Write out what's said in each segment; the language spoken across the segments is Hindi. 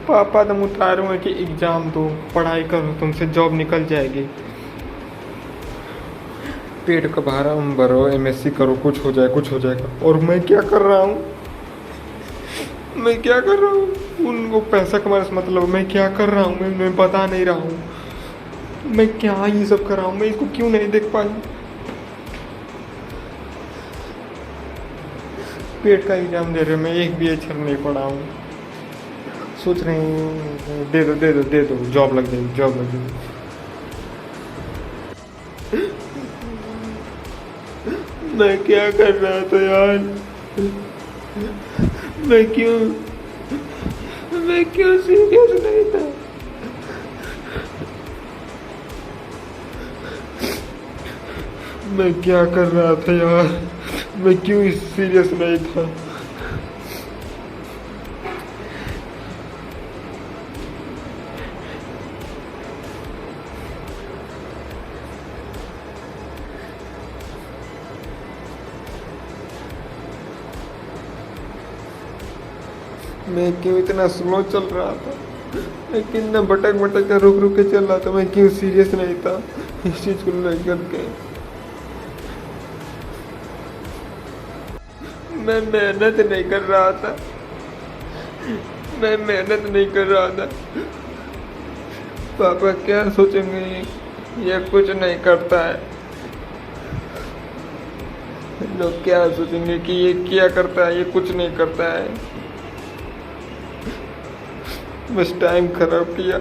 पापा तुम उतारू है कि एग्ज़ाम दो, पढ़ाई करो, तुमसे जॉब निकल जाएगी। पेट का भारा भरो, एमएससी करो, कुछ हो जाए, कुछ हो जाएगा। और मैं क्या कर रहा हूँ, मैं क्या कर रहा हूँ? उनको पैसा कमाने से मतलब, मैं क्या कर रहा हूँ, मैं बता नहीं रहा हूँ। मैं क्या ये सब कर रहा हूँ, मैं इसको क्यों नहीं देख पाई? पेट का एग्जाम दे रहे, मैं एक भी अक्षर नहीं पढ़ा हूँ। सोच रहे हैं दे दो दे दो दे दो, जॉब लग जाएगी, जॉब लग जाएगी। मैं क्या कर रहा था यार? मैं क्यों सीरियस नहीं था? मैं क्या कर रहा था यार? मैं क्यों सीरियस नहीं था? मैं क्यों इतना स्लो चल रहा था? मैं कितना भटक भटक कर रुक रुक के चल रहा था? मैं क्यों सीरियस नहीं था इस चीज़ को लेकर के? मैं मेहनत नहीं कर रहा था, मैं मेहनत नहीं कर रहा था। पापा क्या सोचेंगे, ये कुछ नहीं करता है। लोग क्या सोचेंगे कि ये क्या करता है, ये कुछ नहीं करता है। बस टाइम खराब किया,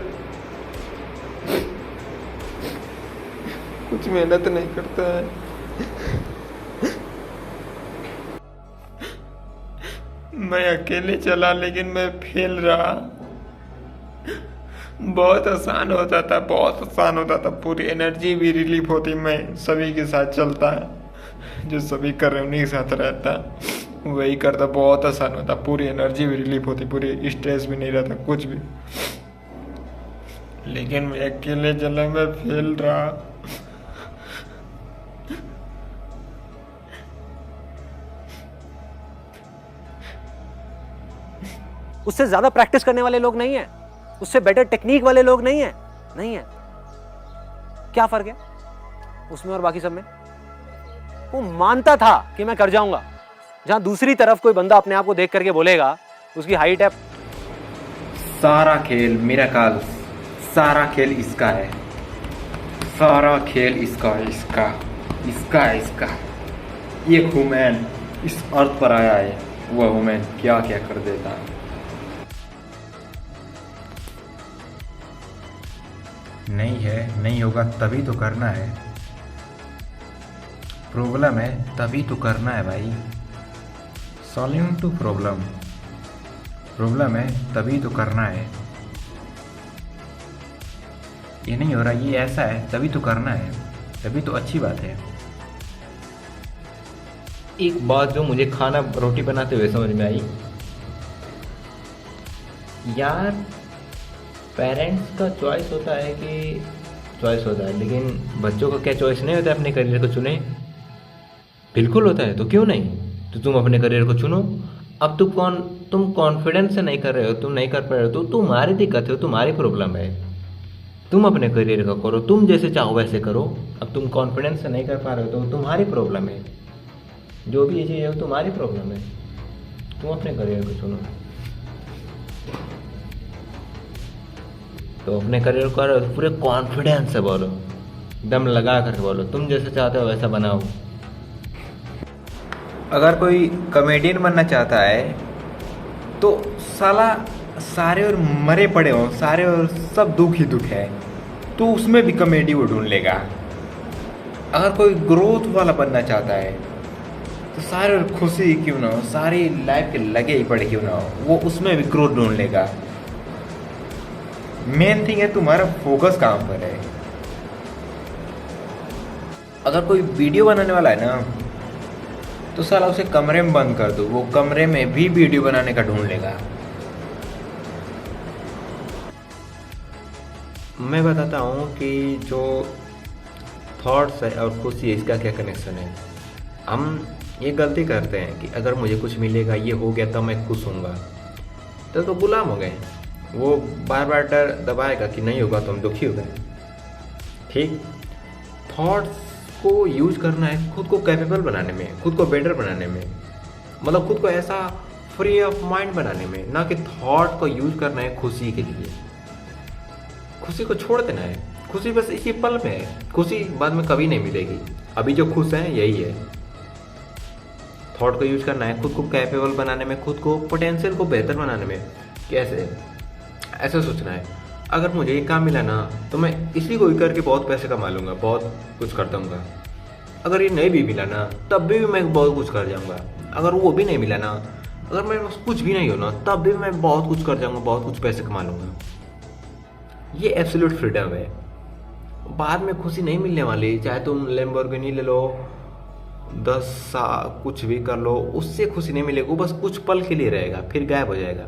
कुछ मेहनत नहीं करता है। मैं अकेले चला लेकिन मैं फेल रहा। बहुत आसान होता था, बहुत आसान होता था, पूरी एनर्जी भी रिलीफ होती। मैं सभी के साथ चलता है, जो सभी कर रहे उन्हीं के साथ रहता, वही करता, बहुत आसान होता, पूरी एनर्जी भी रिलीफ होती, पूरी स्ट्रेस भी नहीं रहता, कुछ भी। लेकिन मैं अकेले चला, मैं फेल रहा। उससे ज्यादा प्रैक्टिस करने वाले लोग नहीं है, उससे बेटर टेक्निक वाले लोग नहीं है, नहीं है। क्या फर्क है उसमें और बाकी सब में? वो मानता था कि मैं कर जाऊंगा, जहां दूसरी तरफ कोई बंदा अपने आप को देख करके बोलेगा उसकी हाइट है। सारा खेल मेरा काल, सारा खेल इसका है, सारा खेल इसका है, इसका है, इसका। ये ह्यूमन इस अर्थ पर आया है, वह ह्यूमन क्या क्या कर देता है। नहीं है, नहीं होगा, तभी तो करना है। प्रॉब्लम है तभी तो करना है भाई। सॉल्यूशन टू प्रॉब्लम, प्रॉब्लम है तभी तो करना है। ये नहीं हो रहा, ये ऐसा है, तभी तो करना है, तभी तो अच्छी बात है। एक बात जो मुझे खाना रोटी बनाते हुए समझ में आई यार, पेरेंट्स का चॉइस होता है कि चॉइस होता है, लेकिन बच्चों का क्या चॉइस नहीं होता है अपने करियर को चुने? बिल्कुल होता है, तो क्यों नहीं? तो तुम अपने करियर को चुनो। अब तुम कॉन्फिडेंस से नहीं कर रहे हो, तुम नहीं कर पा रहे हो, तो तुम्हारी दिक्कत है, तुम्हारी प्रॉब्लम है। तुम अपने करियर का करो, तुम जैसे चाहो वैसे करो। अब तुम कॉन्फिडेंस से नहीं कर पा रहे हो तो तुम्हारी प्रॉब्लम है, जो भी चीज़ है वो तुम्हारी प्रॉब्लम है। तुम अपने करियर को चुनो, तो अपने करियर को पूरे कॉन्फिडेंस से बोलो, दम लगा कर बोलो, तुम जैसे चाहते हो वैसा बनाओ। अगर कोई कॉमेडियन बनना चाहता है तो साला सारे और मरे पड़े हो, सारे और सब दुख ही दुख है, तो उसमें भी कॉमेडी वो ढूंढ लेगा। अगर कोई ग्रोथ वाला बनना चाहता है तो सारे और खुशी क्यों ना हो, सारी लाइफ के लगे ही पड़े क्यों ना हो, वो उसमें भी ग्रोथ ढूंढ लेगा। मेन थिंग है तुम्हारा फोकस कहाँ पर है। अगर कोई वीडियो बनाने वाला है ना, तो साला उसे कमरे में बंद कर दो, वो कमरे में भी वीडियो बनाने का ढूंढ लेगा। मैं बताता हूँ कि जो थॉट्स है और खुशी है, इसका क्या कनेक्शन है। हम ये गलती करते हैं कि अगर मुझे कुछ मिलेगा, ये हो गया तब मैं खुश होऊंगा, तो गुलाम हो गए। वो बार बार डर दबाएगा कि नहीं होगा तो हम दुखी हो गए। ठीक, थॉट्स को यूज करना है खुद को कैपेबल बनाने में, खुद को बेटर बनाने में, मतलब खुद को ऐसा फ्री ऑफ माइंड बनाने में, ना कि थॉट को यूज करना है खुशी के लिए। खुशी को छोड़ देना है, खुशी बस इसी पल में है, खुशी बाद में कभी नहीं मिलेगी। अभी जो खुश है यही है। थॉट को यूज करना है खुद को कैपेबल बनाने में, खुद को पोटेंशियल को बेहतर बनाने में। कैसे? ऐसा सोचना है, अगर मुझे ये काम मिला ना तो मैं इसी को ही करके बहुत पैसे कमा लूँगा, बहुत कुछ कर दूँगा। अगर ये नहीं भी मिला ना तब भी मैं बहुत कुछ कर जाऊँगा। अगर वो भी नहीं मिला ना, अगर मेरे पास कुछ भी नहीं हो ना तब भी मैं बहुत कुछ कर जाऊँगा, बहुत कुछ पैसे कमा लूँगा। ये एब्सोल्यूट फ्रीडम है। बाद में खुशी नहीं मिलने वाली, चाहे तुम लैम्बोर्गिनी ले लो, 10 साल कुछ भी कर लो, उससे खुशी नहीं मिलेगी। वो बस कुछ पल के लिए रहेगा, फिर गायब हो जाएगा।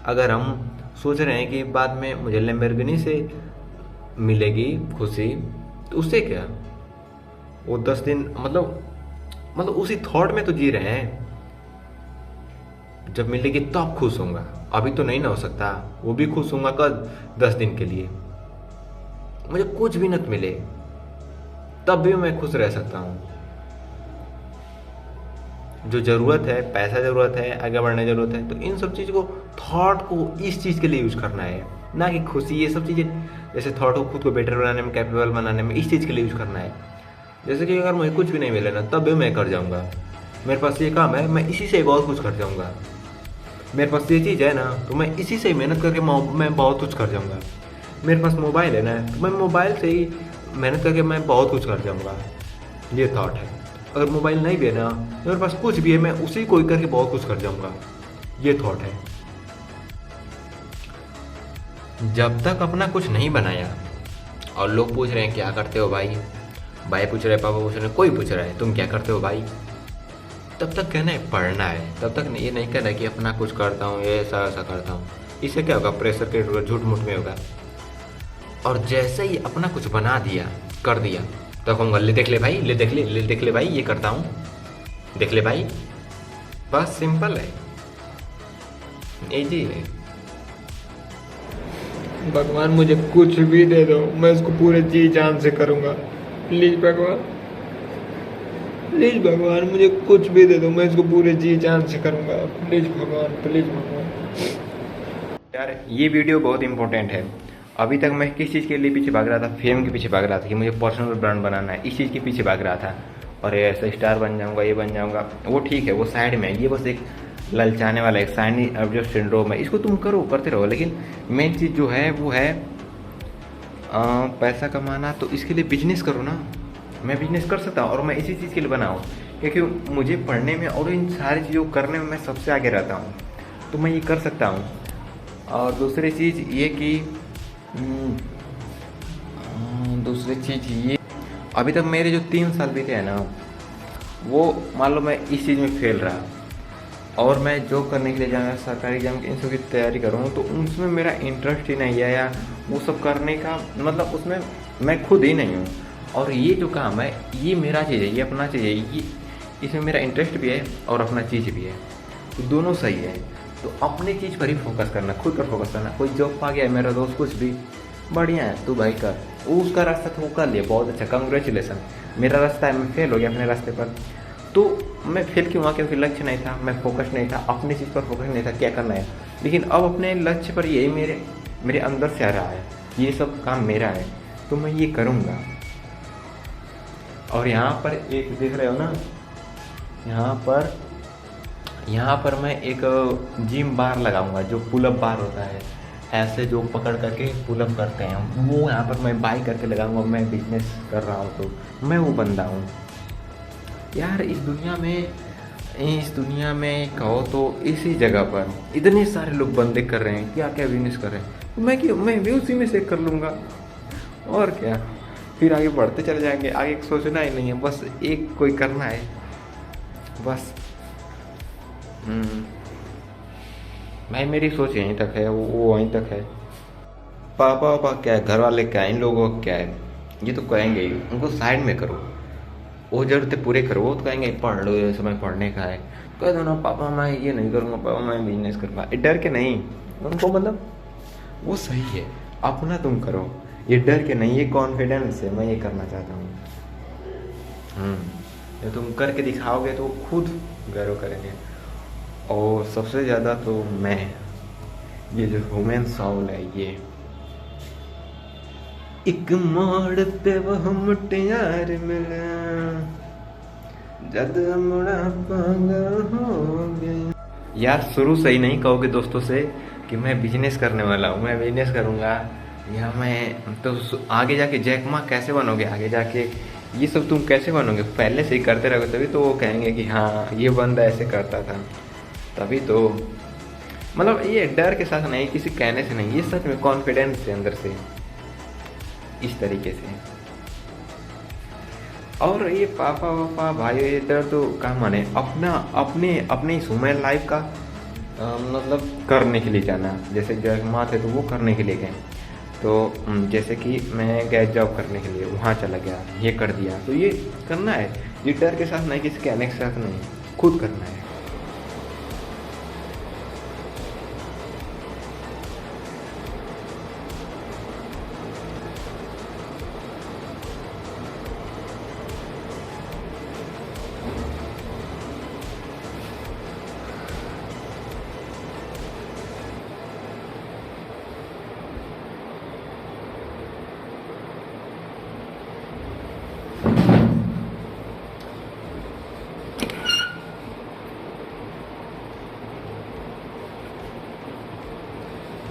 अगर हम सोच रहे हैं कि बाद में मुझे लैम्बोर्गिनी से मिलेगी खुशी, तो उससे क्या, वो 10 दिन मतलब उसी थॉट में तो जी रहे हैं। जब मिलेगी तब खुश होऊंगा, अभी तो नहीं ना हो सकता। वो भी खुश होऊंगा कल 10 दिन के लिए। मुझे कुछ भी न मिले तब भी मैं खुश रह सकता हूँ। जो जरूरत है, पैसा जरूरत है, आगे बढ़ने जरूरत है, तो इन सब चीज़ को, थॉट को इस चीज़ के लिए यूज करना है, ना कि खुशी। ये सब चीज़ें जैसे थॉट को खुद को बेटर बनाने में, कैपेबल बनाने में, इस चीज़ के लिए यूज करना है। जैसे कि अगर मुझे कुछ भी नहीं मिले ना तब भी मैं कर जाऊँगा। मेरे पास ये काम है, मैं इसी से बहुत कुछ कर जाऊँगा। मेरे पास ये चीज़ है ना तो मैं इसी से मेहनत करके मैं बहुत कुछ कर जाऊँगा। मेरे पास मोबाइल है ना तो मैं मोबाइल से ही मेहनत करके मैं बहुत कुछ कर जाऊँगा। ये थॉट है। अगर मोबाइल नहीं भी है ना, मेरे पास कुछ भी है, मैं उसी को ही करके बहुत कुछ कर जाऊँगा। ये थॉट है। जब तक अपना कुछ नहीं बनाया और लोग पूछ रहे हैं क्या करते हो भाई, भाई पूछ रहे हैं, पापा पूछ रहे हैं, कोई पूछ रहा है तुम क्या करते हो भाई, तब तक कहना है पढ़ना है। तब तक ये नहीं कहना है कि अपना कुछ करता हूँ, ये ऐसा ऐसा करता हूँ। इससे क्या होगा, प्रेशर क्रिएट होगा, झूठ मूठ में होगा। और जैसे ही अपना कुछ बना दिया, कर दिया, तो कहूँगा ले देख ले भाई, ले देख ले, ले देख ले भाई, ये करता हूँ, देख ले भाई। बस सिंपल है, इजी है। भगवान मुझे कुछ भी दे दो, मैं इसको पूरे जी जान से करूँगा। प्लीज भगवान, प्लीज भगवान, मुझे कुछ भी दे दो, मैं इसको पूरे जी जान से करूँगा। प्लीज भगवान, प्लीज भगवान। यार ये वीडियो बहुत इंपॉर्टेंट है। अभी तक मैं किस चीज़ के लिए पीछे भाग रहा था, फेम के पीछे भाग रहा था कि मुझे पर्सनल ब्रांड बनाना है, इस चीज़ के पीछे भाग रहा था। और ये ऐसा स्टार बन जाऊंगा, ये बन जाऊंगा, वो ठीक है, वो साइड में है। ये बस एक ललचाने वाला, एक शाइनी ऑब्जेक्ट सिंड्रोम है। इसको तुम करो, करते रहो, लेकिन मेन चीज़ जो है वो है पैसा कमाना। तो इसके लिए बिजनेस करो ना। मैं बिजनेस कर सकता हूँ और मैं इसी चीज़ के लिए बनाऊँ, क्योंकि मुझे पढ़ने में और इन सारी चीज़ों को करने में मैं सबसे आगे रहता हूँ, तो मैं ये कर सकता हूँ। और दूसरी चीज़ ये कि दूसरी चीज़ ये, अभी तक मेरे जो 3 साल बीते हैं ना, वो मान लो मैं इस चीज़ में फेल रहा और मैं जॉब करने के लिए जाऊँगा, सरकारी एग्जाम इन सब की तैयारी कर रहा हूँ, तो उसमें मेरा इंटरेस्ट ही नहीं है, या वो सब करने का मतलब उसमें मैं खुद ही नहीं हूँ। और ये जो काम है ये मेरा चीज़ है, ये अपना चीज़ है, ये इसमें मेरा इंटरेस्ट भी है और अपना चीज़ भी है, तो दोनों सही है। तो अपनी चीज़ पर ही फोकस करना, खुद पर फोकस करना। कोई जॉब पा गया मेरा दोस्त, कुछ भी बढ़िया है, तू भाई कर, वो उसका रास्ता था, वो कर लिया, बहुत अच्छा, कंग्रेचुलेसन। मेरा रास्ता है, मैं फेल हो गया अपने रास्ते पर। तो मैं फेल क्यों हुआ, क्योंकि लक्ष्य नहीं था, मैं फोकस नहीं था, अपनी चीज़ पर फोकस नहीं था क्या करना है। लेकिन अब अपने लक्ष्य पर यही मेरे अंदर से आ रहा है, ये सब काम मेरा है, तो मैं ये करूँगा। और यहाँ पर एक देख रहे हो ना, यहाँ पर मैं एक जिम बार लगाऊंगा, जो पुलअप बार होता है, ऐसे जो पकड़ करके पुलअप करते हैं, वो यहाँ पर मैं बाई करके लगाऊंगा। मैं बिजनेस कर रहा हूँ तो मैं वो बंदा हूँ यार। इस दुनिया में कहो तो इसी जगह पर इतने सारे लोग बंदे कर रहे हैं, क्या क्या बिजनेस कर रहे हैं, मैं भी उसी में से कर लूँगा, और क्या। फिर आगे बढ़ते चले जाएंगे, आगे सोचना ही नहीं है, बस एक कोई करना है बस। भाई मेरी सोच यहीं तक है, वो वहीं तक है। पापा क्या है, घर वाले क्या है, इन लोगों का क्या है, ये तो कहेंगे ही, उनको साइड में करो, वो जरूरतें पूरे करो। वो तो कहेंगे पढ़ लो, ये समय पढ़ने का है, कह दो ना पापा मैं ये नहीं करूँगा, पापा मैं बिजनेस करूँगा। डर के नहीं, उनको मतलब वो सही है, अपना तुम करो, ये डर के नहीं, ये कॉन्फिडेंस है, मैं ये करना चाहता हूँ। जब तुम करके दिखाओगे तो खुद गर्व करेंगे। और सबसे ज़्यादा तो मैं, ये जो ह्यूमन साउल है, ये एक मोड़ पे वह मुटियार मिला, जद मुड़ा पागल हो गया। यार शुरू से ही नहीं कहोगे दोस्तों से कि मैं बिजनेस करने वाला हूँ, मैं बिजनेस करूँगा, या मैं तो आगे जाके जैकमा कैसे बनोगे, आगे जाके ये सब तुम कैसे बनोगे, पहले से ही करते रहोगे तभी तो वो कहेंगे कि हाँ ये बंदा ऐसे करता था। तभी तो मतलब ये डर के साथ नहीं, किसी कहने से नहीं, ये सच में कॉन्फिडेंस से अंदर से इस तरीके से। और ये पापा वापा भाई ये डर तो क्या माने, अपना अपने अपने इस ह्यूमन लाइफ का मतलब करने के लिए जाना। जैसे जगमा थे तो वो करने के लिए गए, तो जैसे कि मैं गया जॉब करने के लिए, वहाँ चला गया, ये कर दिया, तो ये करना है, ये डर के साथ नहीं, किसी कहने के साथ नहीं, खुद करना है।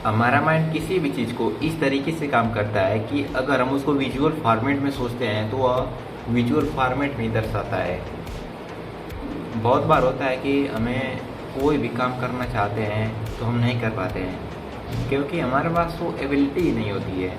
हमारा माइंड किसी भी चीज़ को इस तरीके से काम करता है कि अगर हम उसको विजुअल फॉर्मेट में सोचते हैं तो वह विजुअल फॉर्मेट में ही दर्शाता है। बहुत बार होता है कि हमें कोई भी काम करना चाहते हैं तो हम नहीं कर पाते हैं, क्योंकि हमारे पास वो एबिलिटी नहीं होती है।